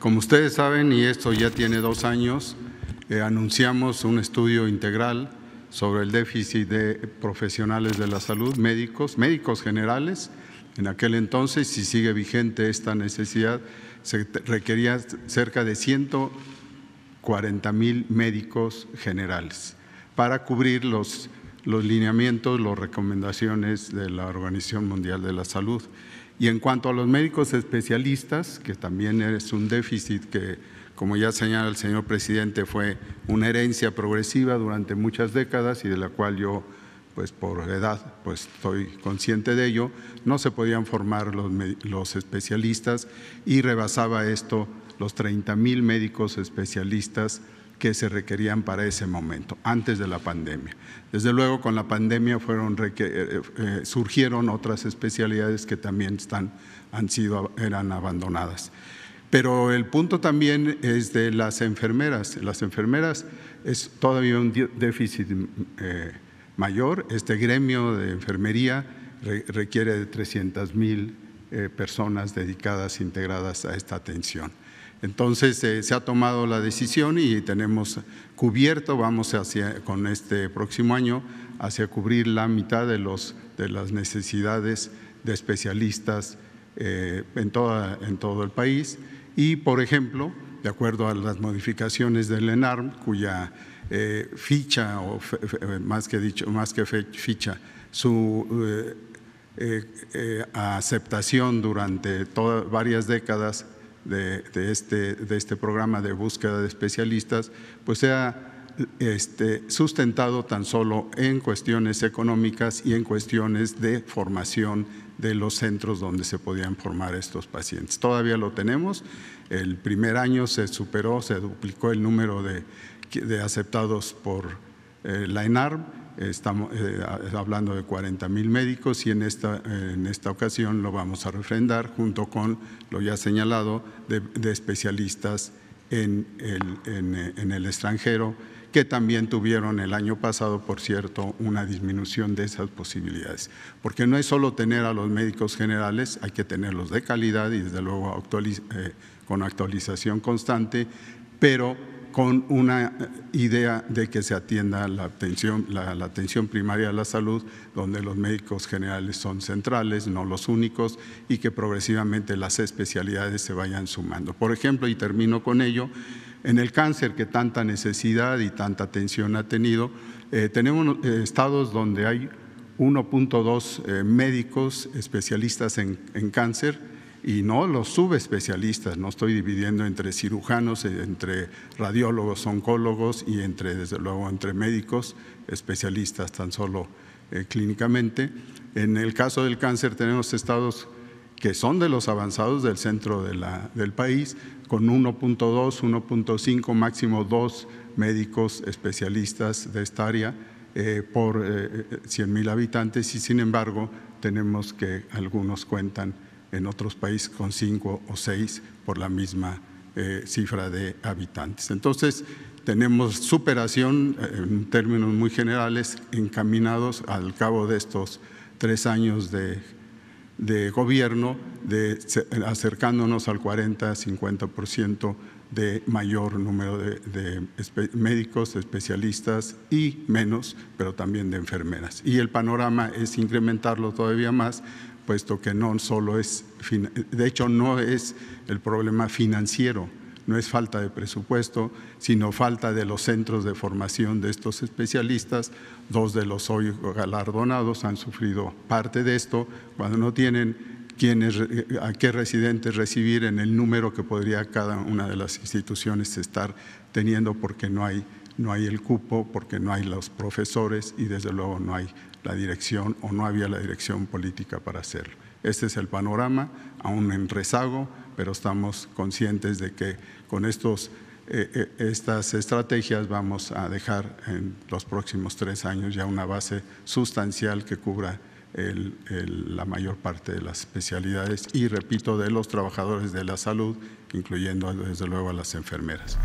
Como ustedes saben, y esto ya tiene 2 años, anunciamos un estudio integral sobre el déficit de profesionales de la salud, médicos generales. En aquel entonces, si sigue vigente esta necesidad, se requería cerca de 140,000 médicos generales para cubrir los lineamientos, las recomendaciones de la Organización Mundial de la Salud. Y en cuanto a los médicos especialistas, que también es un déficit que, como ya señala el señor presidente, fue una herencia progresiva durante muchas décadas y de la cual yo, pues por edad, pues estoy consciente de ello, no se podían formar los especialistas y rebasaba esto los 30,000 médicos especialistas que se requerían para ese momento, antes de la pandemia. Desde luego, con la pandemia surgieron otras especialidades que también eran abandonadas. Pero el punto también es de las enfermeras. Las enfermeras es todavía un déficit mayor. Este gremio de enfermería requiere de 300,000 personas dedicadas, integradas a esta atención. Entonces, se ha tomado la decisión y tenemos cubierto, con este próximo año, hacia cubrir la mitad de las necesidades de especialistas en todo el país. Y, por ejemplo, de acuerdo a las modificaciones del ENARM, cuya ficha, o más que ficha, su aceptación durante varias décadas de este programa de búsqueda de especialistas, pues se ha sustentado tan solo en cuestiones económicas y en cuestiones de formación de los centros donde se podían formar estos pacientes. Todavía lo tenemos. El primer año se duplicó el número de aceptados por la ENARM. Estamos hablando de 40,000 médicos y en esta ocasión lo vamos a refrendar junto con lo ya señalado de especialistas en el extranjero, que también tuvieron el año pasado, por cierto, una disminución de esas posibilidades. Porque no es solo tener a los médicos generales, hay que tenerlos de calidad y desde luego con actualización constante, pero con una idea de que se atienda la atención primaria de la salud, donde los médicos generales son centrales, no los únicos, y que progresivamente las especialidades se vayan sumando. Por ejemplo, y termino con ello, en el cáncer, que tanta necesidad y tanta atención ha tenido, tenemos estados donde hay 1.2 médicos especialistas en cáncer, y no los subespecialistas. No estoy dividiendo entre cirujanos, entre radiólogos, oncólogos y desde luego entre médicos especialistas tan solo clínicamente. En el caso del cáncer tenemos estados que son de los avanzados del centro del país, con 1.2, 1.5, máximo 2 médicos especialistas de esta área por 100,000 habitantes, y sin embargo tenemos que algunos cuentan en otros países con 5 o 6 por la misma cifra de habitantes. Entonces, tenemos superación en términos muy generales encaminados al cabo de estos 3 años de gobierno, acercándonos al 40-50% de mayor número de médicos, especialistas y menos, pero también de enfermeras. Y el panorama es incrementarlo todavía más, puesto que no solo de hecho no es el problema financiero, no es falta de presupuesto, sino falta de los centros de formación de estos especialistas. 2 de los hoy galardonados han sufrido parte de esto, cuando no tienen a qué residentes recibir en el número que podría cada una de las instituciones estar teniendo, porque no hay el cupo, porque no hay los profesores y desde luego no hay la dirección, o no había la dirección política para hacerlo. Este es el panorama, aún en rezago, pero estamos conscientes de que con estas estrategias vamos a dejar en los próximos 3 años ya una base sustancial que cubra la mayor parte de las especialidades y, repito, de los trabajadores de la salud, incluyendo desde luego a las enfermeras.